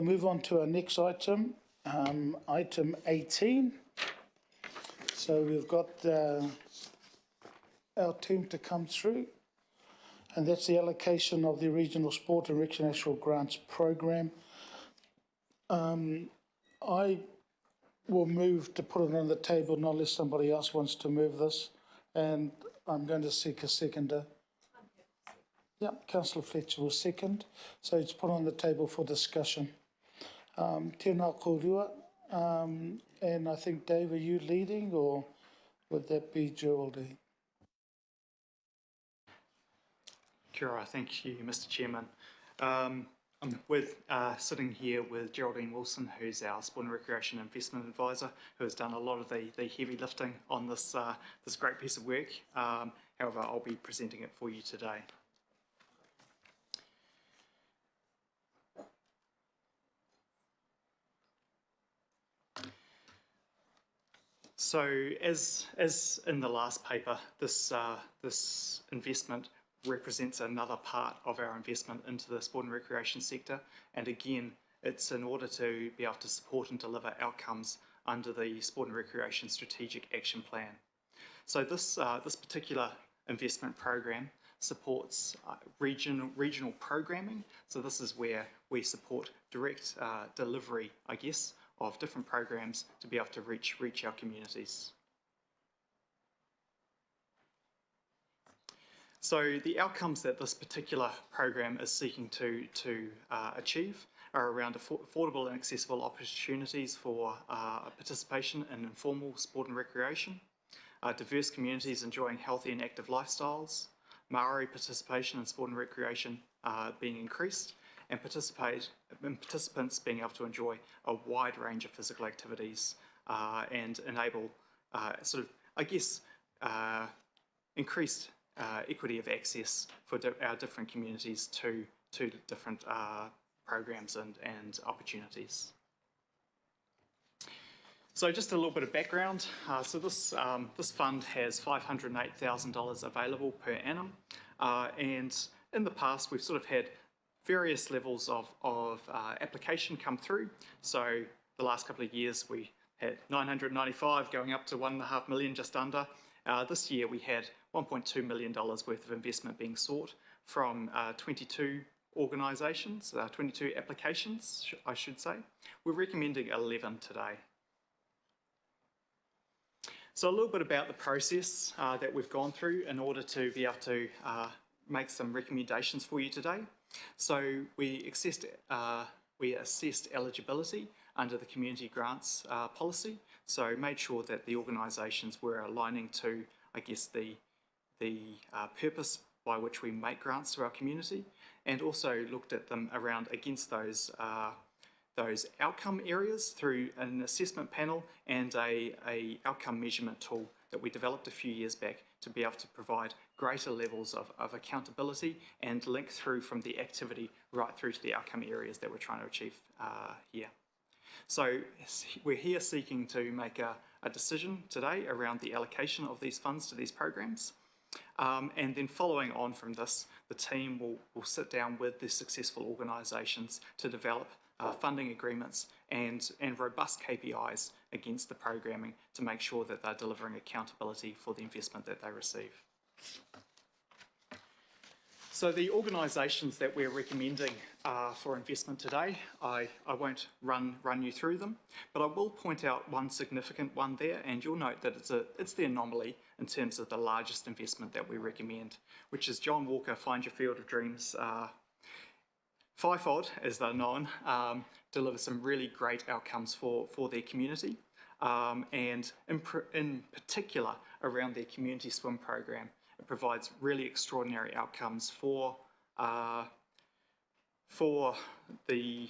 move on to our next item, item 18. So we've got our team to come through, and that's the allocation of the Regional Sport and Recreational Grants Program. I will move to put it on the table unless somebody else wants to move this, and I'm going to seek a seconder. Yep, Councillor Fletcher will second. So it's put on the table for discussion. Tēnā kōrua, and I think, Dave, are you leading, or would that be Geraldine? Kia ora, thank you, Mr. Chairman. I'm sitting here with Geraldine Wilson, who's our Sport and Recreation Investment Advisor, who has done a lot of the heavy lifting on this great piece of work. However, I'll be presenting it for you today. So, as in the last paper, this investment represents another part of our investment into the sport and recreation sector, and again, it's in order to be able to support and deliver outcomes under the Sport and Recreation Strategic Action Plan. So this particular investment program supports regional programming. So this is where we support direct delivery, I guess, of different programs to be able to reach our communities. So the outcomes that this particular program is seeking to achieve are around affordable and accessible opportunities for participation in informal sport and recreation, diverse communities enjoying healthy and active lifestyles, Māori participation in sport and recreation being increased, and participants being able to enjoy a wide range of physical activities and enable increased equity of access for our different communities to different programs and opportunities. So just a little bit of background. So this fund has $508,000 available per annum, and in the past we've sort of had various levels of application come through. So the last couple of years we had 995 going up to 1.5 million, just under. This year we had $1.2 million worth of investment being sought from 22 organisations, 22 applications, I should say. We're recommending 11 today. So a little bit about the process that we've gone through in order to be able to make some recommendations for you today. So we assessed eligibility under the community grants policy, so made sure that the organisations were aligning to, I guess, the purpose by which we make grants to our community, and also looked at them around against those outcome areas through an assessment panel and a outcome measurement tool that we developed a few years back to be able to provide greater levels of accountability and link through from the activity right through to the outcome areas that we're trying to achieve here. So we're here seeking to make a decision today around the allocation of these funds to these programs. And then following on from this, the team will sit down with the successful organisations to develop funding agreements and robust KPIs against the programming to make sure that they're delivering accountability for the investment that they receive. So the organisations that we're recommending for investment today, I won't run you through them, but I will point out one significant one there, and you'll note that it's the anomaly in terms of the largest investment that we recommend, which is John Walker Find Your Field of Dreams. FIFOD, as they're known, deliver some really great outcomes for their community, and in particular around their community swim program. It provides really extraordinary outcomes for the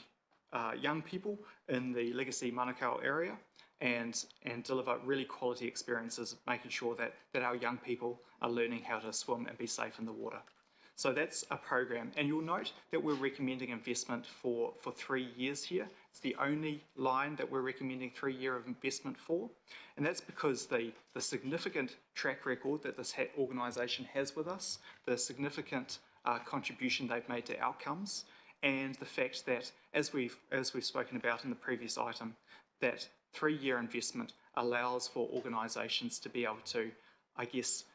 young people in the Legacy Manukau area, and deliver really quality experiences, making sure that our young people are learning how to swim and be safe in the water. So that's a program, and you'll note that we're recommending investment for 3 years here. It's the only line that we're recommending 3-year investment for, and that's because the significant track record that this organisation has with us, the significant contribution they've made to outcomes, and the fact that as we've spoken about in the previous item, that 3-year investment allows for organisations to be able to, I guess,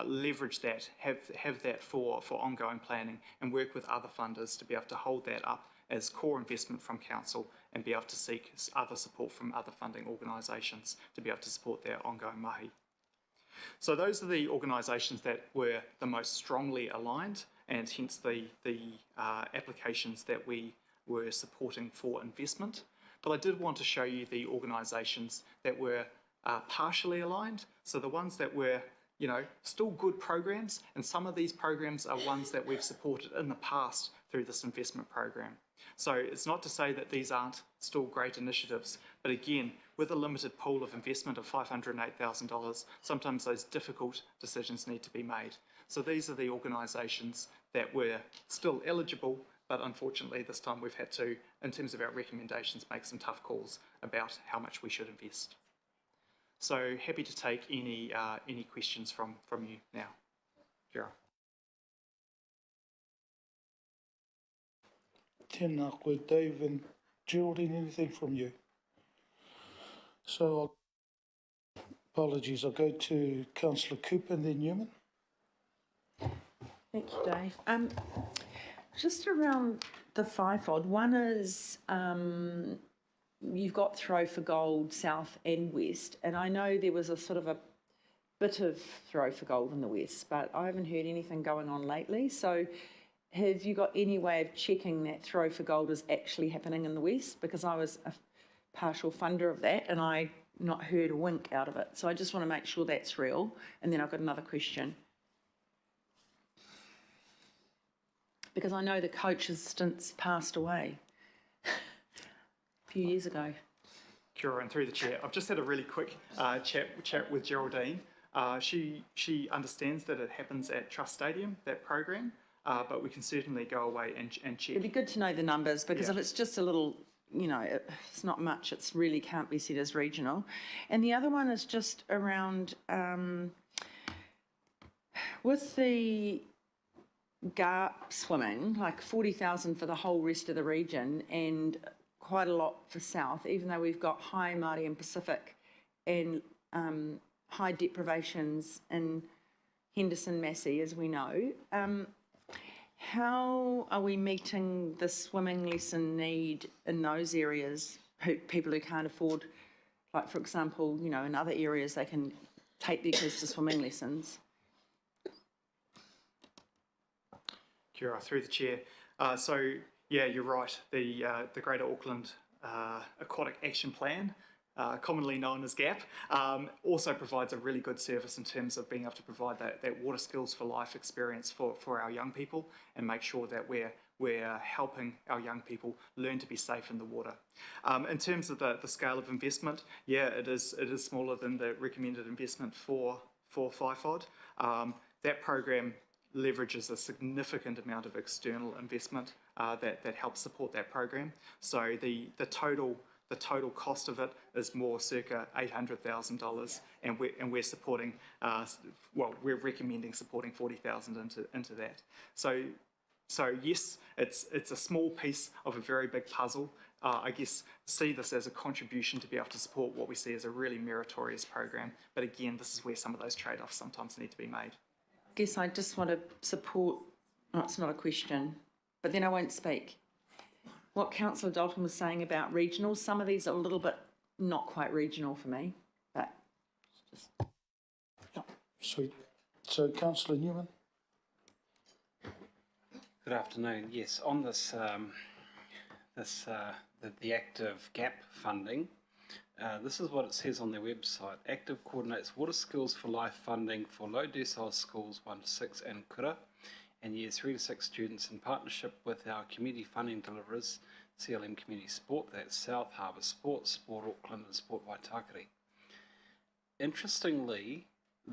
leverage that, have that for ongoing planning, and work with other funders to be able to hold that up as core investment from council and be able to seek other support from other funding organisations to be able to support their ongoing mahi. So those are the organisations that were the most strongly aligned, and hence the applications that we were supporting for investment. But I did want to show you the organisations that were partially aligned. So the ones that were, still good programs, and some of these programs are ones that we've supported in the past through this investment program. So it's not to say that these aren't still great initiatives, but again, with a limited pool of investment of $508,000, sometimes those difficult decisions need to be made. So these are the organisations that were still eligible, but unfortunately this time we've had to, in terms of our recommendations, make some tough calls about how much we should invest. So happy to take any questions from you now. Kira. Tēnā koe, Dave and Geraldine, anything from you? So, apologies, I'll go to Councillor Cooper and then Newman. Thank you, Dave. Just around the fivefold, one is you've got Throw for Gold South and West, and I know there was a sort of a bit of Throw for Gold in the West, but I haven't heard anything going on lately. So have you got any way of checking that Throw for Gold is actually happening in the West? Because I was a partial funder of that and I not heard a wink out of it. So I just want to make sure that's real. And then I've got another question. Because I know the coach has since passed away a few years ago. Kia ora, and through the chair, I've just had a really quick chat with Geraldine. She understands that it happens at Trust Stadium, that program, but we can certainly go away and check. It'd be good to know the numbers, because if it's just a little, it's not much, it's really can't be said as regional. And the other one is just around with the GARP swimming, like 40,000 for the whole rest of the region and quite a lot for South, even though we've got high Māori and Pacific and high deprivations in Henderson, Massey, as we know. How are we meeting the swimming lesson need in those areas, people who can't afford, like for example, in other areas they can take their kids to swimming lessons? Kia ora, through the chair. So yeah, you're right. The Greater Auckland Aquatic Action Plan, commonly known as GAP, also provides a really good service in terms of being able to provide that water skills for life experience for our young people and make sure that we're helping our young people learn to be safe in the water. In terms of the scale of investment, yeah, it is smaller than the recommended investment for FIFOD. That program leverages a significant amount of external investment that helps support that program. So the total cost of it is more circa $800,000, and we're supporting. We're recommending supporting 40,000 into that. So yes, it's a small piece of a very big puzzle. I guess see this as a contribution to be able to support what we see as a really meritorious program. But again, this is where some of those trade-offs sometimes need to be made. I guess I just want to support, it's not a question, but then I won't speak. What Councillor Dalton was saying about regional, some of these are a little bit not quite regional for me, but just... Yeah, sweet. So Councillor Newman. Good afternoon. Yes, on this, the active GAP funding, this is what it says on their website. Active coordinates water skills for life funding for low decile schools 1 to 6 in Kura and years 3 to 6 students in partnership with our community funding deliverers, CLM Community Sport, that's South Harbour Sport, Sport Auckland and Sport Waitakere. Interestingly,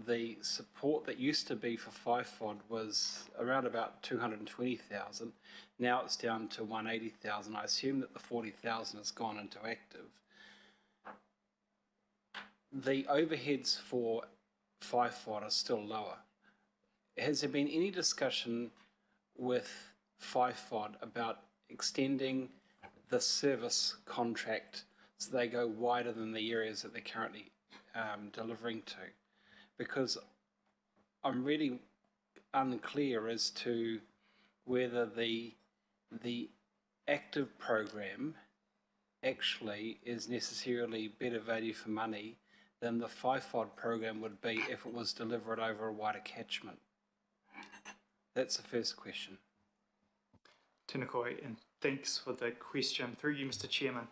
the support that used to be for FIFOD was around about 220,000. Now it's down to 180,000. I assume that the 40,000 has gone into active. The overheads for FIFOD are still lower. Has there been any discussion with FIFOD about extending the service contract so they go wider than the areas that they're currently delivering to, because I'm really unclear as to whether the active program actually is necessarily better value for money than the FIFOD program would be if it was delivered over a wider catchment. That's the first question. Tēnā koe, and thanks for the question through you, Mr. Chairman.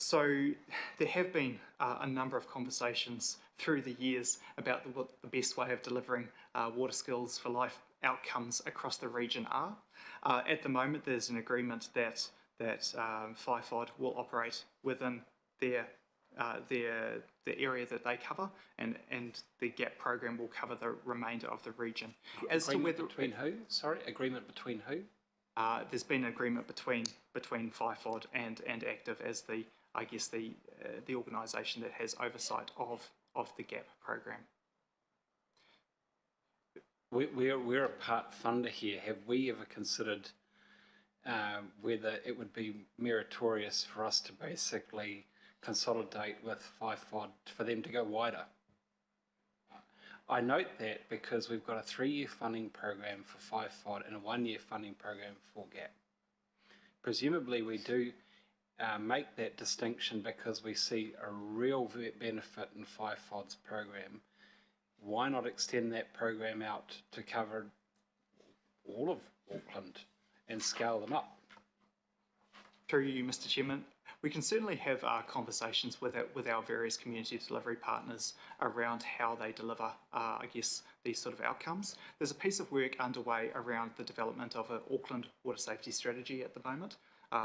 So there have been a number of conversations through the years about what the best way of delivering water skills for life outcomes across the region are. At the moment, there's an agreement that FIFOD will operate within the area that they cover, and the GAP program will cover the remainder of the region. As Agreement to whether between who? Sorry, agreement between who? there's been an agreement between FIFOD and Active as the organisation that has oversight of the GAP program. We're a part funder here. Have we ever considered whether it would be meritorious for us to basically consolidate with FIFOD for them to go wider? I note that because we've got a 3-year funding program for FIFOD and a 1-year funding program for GAP. Presumably we do make that distinction because we see a real benefit in FIFOD's program. Why not extend that program out to cover all of Auckland and scale them up? Through you, Mr. Chairman, we can certainly have conversations with our various community delivery partners around how they deliver, these sort of outcomes. There's a piece of work underway around the development of an Auckland water safety strategy at the moment.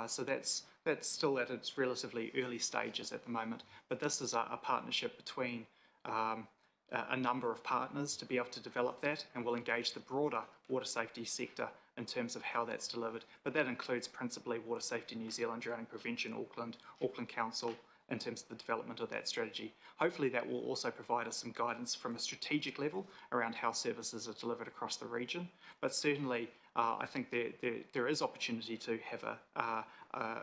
So that's still at its relatively early stages at the moment. But this is a partnership between a number of partners to be able to develop that, and we'll engage the broader water safety sector in terms of how that's delivered. But that includes principally Water Safety New Zealand, Drowning Prevention Auckland, Auckland Council, in terms of the development of that strategy. Hopefully that will also provide us some guidance from a strategic level around how services are delivered across the region. But certainly I think there is opportunity to have a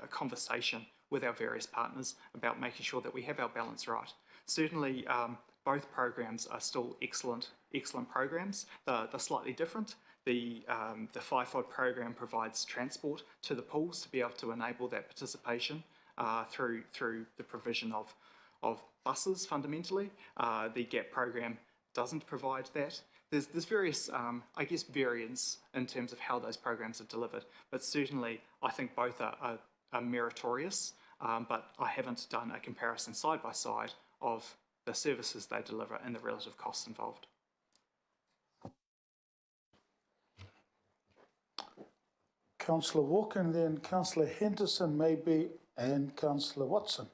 conversation with our various partners about making sure that we have our balance right. Certainly both programs are still excellent programs. They're slightly different. The FIFOD program provides transport to the pools to be able to enable that participation through the provision of buses fundamentally. The GAP program doesn't provide that. There's various, variants in terms of how those programs are delivered, but certainly I think both are meritorious, but I haven't done a comparison side by side of the services they deliver and the relative costs involved. Councillor Walker, and then Councillor Henderson maybe, and Councillor Watson.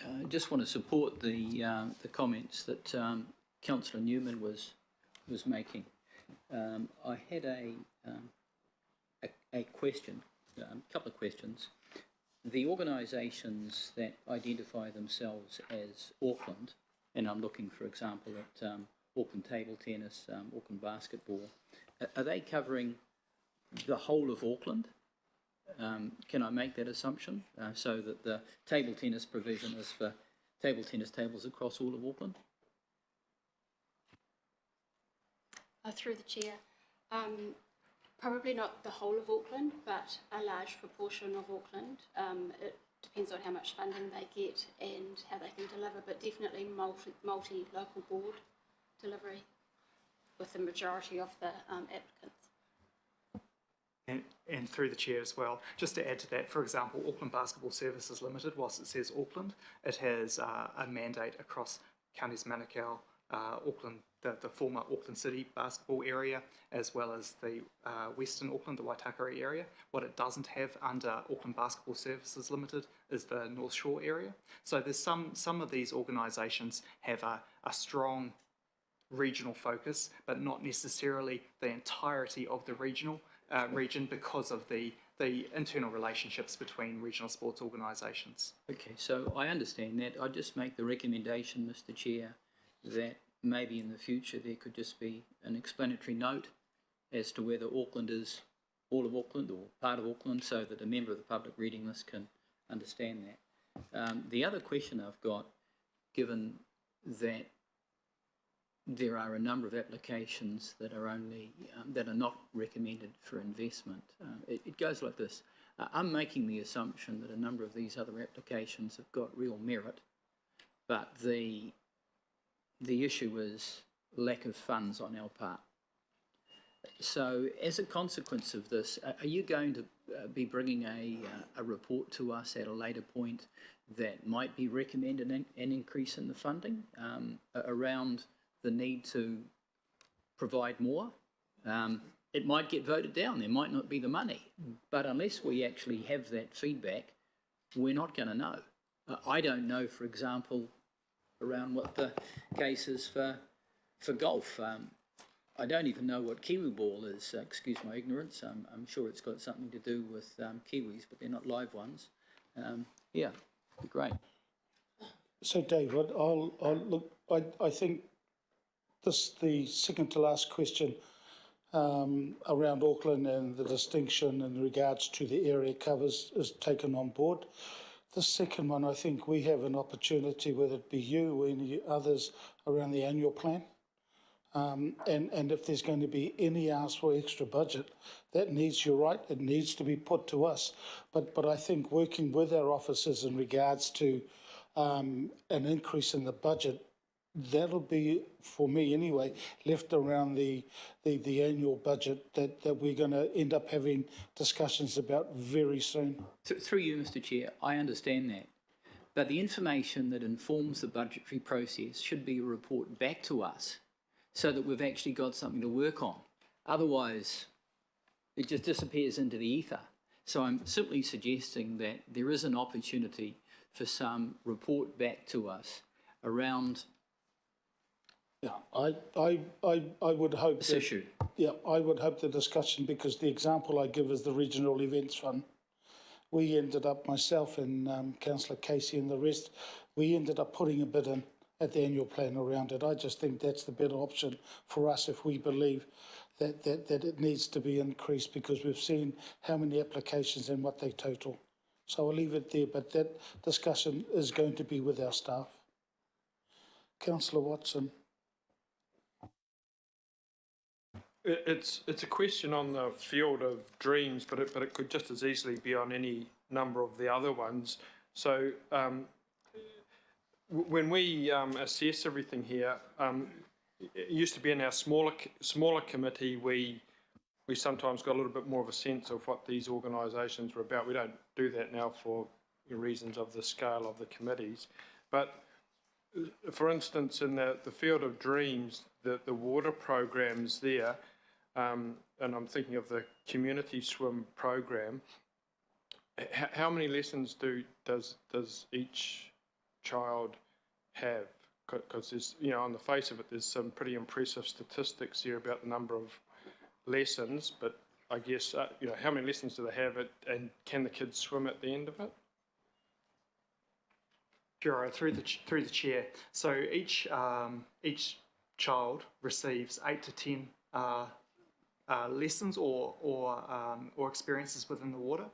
I just want to support the comments that Councillor Newman was making. I had a question, a couple of questions. The organisations that identify themselves as Auckland, and I'm looking, for example, at Auckland Table Tennis, Auckland Basketball, are they covering the whole of Auckland? Can I make that assumption so that the table tennis provision is for table tennis tables across all of Auckland? Through the chair, probably not the whole of Auckland, but a large proportion of Auckland. It depends on how much funding they get and how they can deliver, but definitely multi-local board delivery with the majority of the applicants. And through the chair as well, just to add to that, for example, Auckland Basketball Services Limited, whilst it says Auckland, it has a mandate across counties Manukau, Auckland, the former Auckland City basketball area, as well as the Western Auckland, the Waitakere area. What it doesn't have under Auckland Basketball Services Limited is the North Shore area. So there's some of these organisations have a strong regional focus, but not necessarily the entirety of the region because of the internal relationships between regional sports organisations. Okay, so I understand that. I just make the recommendation, Mr. Chair, that maybe in the future there could just be an explanatory note as to whether Auckland is all of Auckland or part of Auckland, so that a member of the public reading this can understand that. The other question I've got, given that there are a number of applications that are only that are not recommended for investment, it goes like this. I'm making the assumption that a number of these other applications have got real merit, but the issue is lack of funds on our part. So as a consequence of this, are you going to be bringing a report to us at a later point that might be recommending an increase in the funding around the need to provide more? It might get voted down, there might not be the money, but unless we actually have that feedback, we're not going to know. I don't know, for example, around what the case is for golf. I don't even know what Kiwi ball is, excuse my ignorance. I'm sure it's got something to do with Kiwis, but they're not live ones. Yeah, great. So David, I'll look, I think the second to last question around Auckland and the distinction in regards to the area covers is taken on board. The second one, I think we have an opportunity, whether it be you or any others, around the annual plan. And if there's going to be any ask for extra budget, that needs, you're right, it needs to be put to us. But I think working with our officers in regards to an increase in the budget, that'll be, for me anyway, left around the annual budget that we're going to end up having discussions about very soon. Through you, Mr. Chair, I understand that. But the information that informs the budgetary process should be a report back to us so that we've actually got something to work on. Otherwise, it just disappears into the ether. So I'm simply suggesting that there is an opportunity for some report back to us around Yeah, I would hope this that, issue. yeah, I would hope the discussion, because the example I give is the Regional Events Fund. We ended up, myself and Councillor Casey and the rest, we ended up putting a bid in at the annual plan around it. I just think that's the better option for us if we believe that it needs to be increased, because we've seen how many applications and what they total. So I'll leave it there, but that discussion is going to be with our staff. Councillor Watson. It's a question on the field of dreams, but it could just as easily be on any number of the other ones. So when we assess everything here, it used to be in our smaller committee, we sometimes got a little bit more of a sense of what these organisations were about. We don't do that now for reasons of the scale of the committees. But for instance, in the field of dreams, the water programs there, and I'm thinking of the community swim program, how many lessons does each child have? Because there's, on the face of it, there's some pretty impressive statistics here about the number of lessons, but I guess, how many lessons do they have, and can the kids swim at the end of it? Sure, through the chair. So each child receives 8 to 10 lessons or experiences within the water.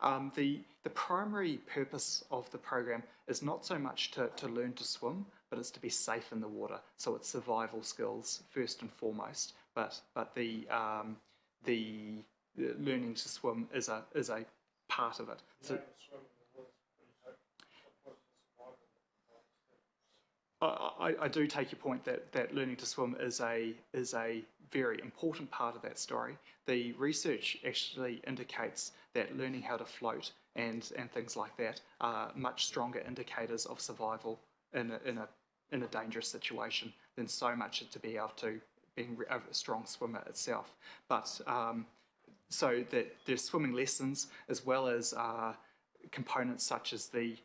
The primary purpose of the program is not so much to learn to swim, but it's to be safe in the water. So it's survival skills first and foremost. But the learning to swim is a part of it. So, I do take your point that learning to swim is a very important part of that story. The research actually indicates that learning how to float and things like that are much stronger indicators of survival in a dangerous situation than so much to be able to being a strong swimmer itself. But so that there's swimming lessons as well as components such as the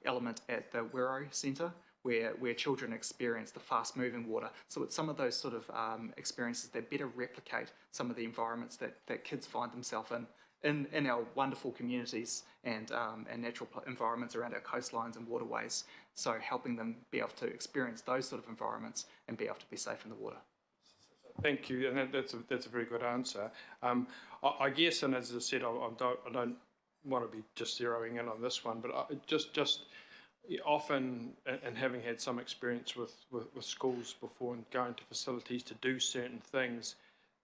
element at the Wirral Centre, where children experience the fast-moving water. So it's some of those sort of experiences that better replicate some of the environments that kids find themselves in our wonderful communities and natural environments around our coastlines and waterways. So helping them be able to experience those sort of environments and be able to be safe in the water. Thank you, and that's a very good answer. I guess, and as I said, I don't want to be just zeroing in on this one, but just often, and having had some experience with schools before and going to facilities to do certain things,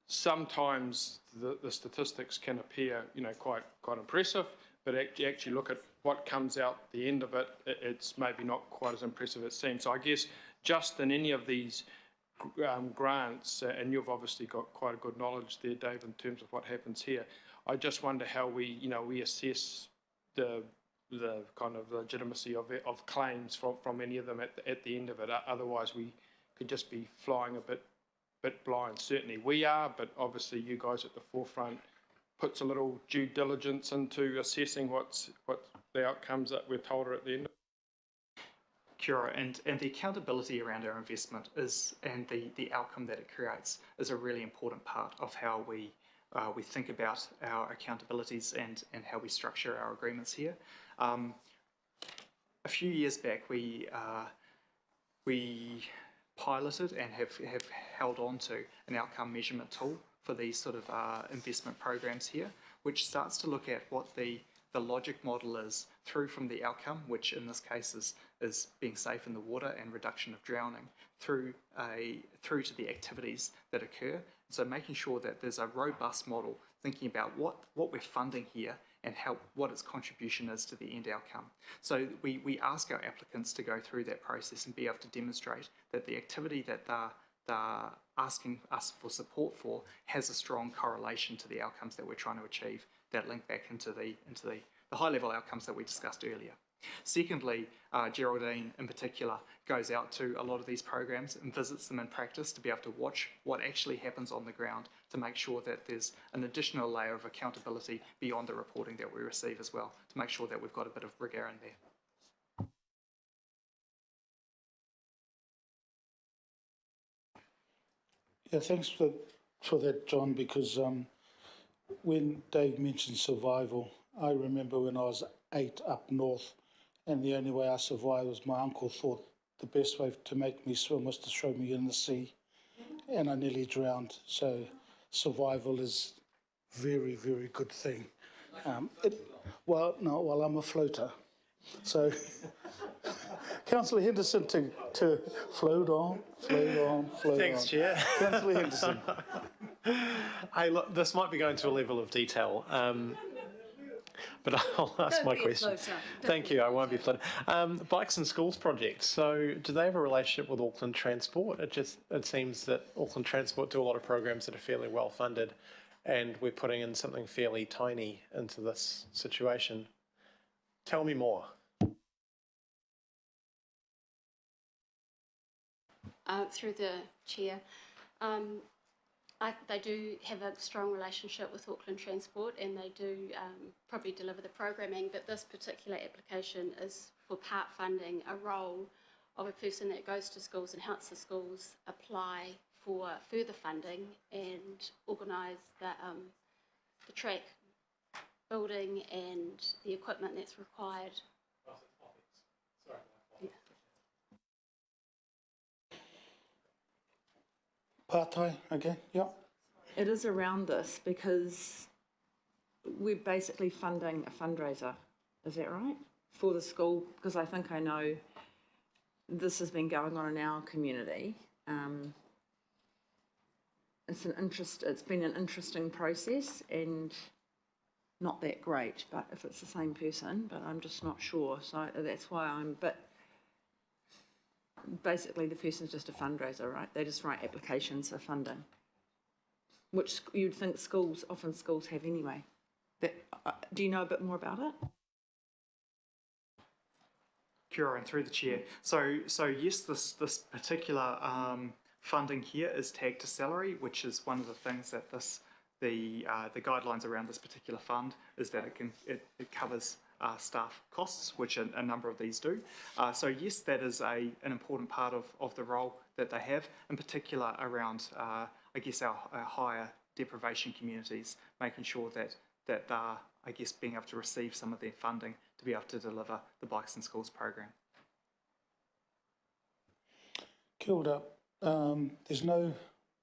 sometimes the statistics can appear, quite impressive, but actually look at what comes out the end of it, it's maybe not quite as impressive as it seems. So I guess just in any of these grants, and you've obviously got quite a good knowledge there, Dave, in terms of what happens here. I just wonder how we assess the kind of legitimacy of claims from any of them at the end of it. Otherwise, we could just be flying a bit blind. Certainly we are, but obviously you guys at the forefront puts a little due diligence into assessing what the outcomes that we're told are at the end. Kia ora, and the accountability around our investment and the outcome that it creates is a really important part of how we think about our accountabilities and how we structure our agreements here. A few years back, we piloted and have held on to an outcome measurement tool for these sort of investment programs here, which starts to look at what the logic model is through from the outcome, which in this case is being safe in the water and reduction of drowning, through to the activities that occur. So making sure that there's a robust model thinking about what we're funding here and what its contribution is to the end outcome. So we ask our applicants to go through that process and be able to demonstrate that the activity that they're asking us for support for has a strong correlation to the outcomes that we're trying to achieve that link back into the high-level outcomes that we discussed earlier. Secondly, Geraldine in particular goes out to a lot of these programs and visits them in practice to be able to watch what actually happens on the ground to make sure that there's an additional layer of accountability beyond the reporting that we receive as well, to make sure that we've got a bit of rigour in there. Yeah, thanks for that, John, because when Dave mentioned survival, I remember when I was 8 up north, and the only way I survived was my uncle thought the best way to make me swim was to throw me in the sea, and I nearly drowned. So survival is very, very good thing. I'm a floater. So Councillor Henderson to float on. Thanks, Chair. Councillor Henderson. Hey, look, this might be going to a level of detail, but I'll ask my question. Thank you, I won't be floating. Bikes in Schools project. So do they have a relationship with Auckland Transport? It seems that Auckland Transport do a lot of programs that are fairly well funded, and we're putting in something fairly tiny into this situation. Tell me more. Through the chair, they do have a strong relationship with Auckland Transport, and they do probably deliver the programming, but this particular application is for part funding a role of a person that goes to schools and helps the schools apply for further funding and organise the track building and the equipment that's required. Part-time again, yeah. It is around this because we're basically funding a fundraiser, is that right? For the school, because I think I know this has been going on in our community. It's been an interesting process and not that great, but if it's the same person, but I'm just not sure. So that's why basically the person's just a fundraiser, right? They just write applications for funding, which you'd think schools have anyway. But do you know a bit more about it? Kia ora, and through the chair. So yes, this particular funding here is tagged to salary, which is one of the things that the guidelines around this particular fund is that it covers staff costs, which a number of these do. So yes, that is an important part of the role that they have, in particular around, I guess, our higher deprivation communities, making sure that they're, I guess, being able to receive some of their funding to be able to deliver the Bikes in Schools program. Kia ora. There's no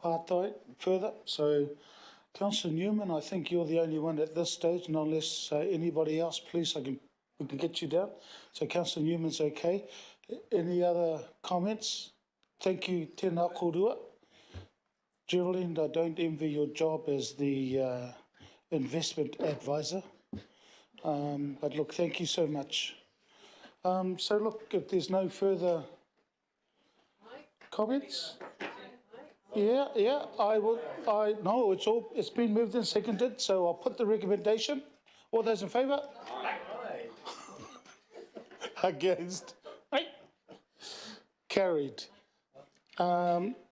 apartheid further. So, Councillor Newman, I think you're the only one at this stage, and unless anybody else, please, we can get you down. So, Councillor Newman's okay. Any other comments? Thank you, tēnā kōrua. Geraldine, I don't envy your job as the investment advisor. But look, thank you so much. So look, if there's no further comments, yeah, no, it's been moved and seconded, so I'll put the recommendation. All those in favour? Aye. Against? Aye. Carried.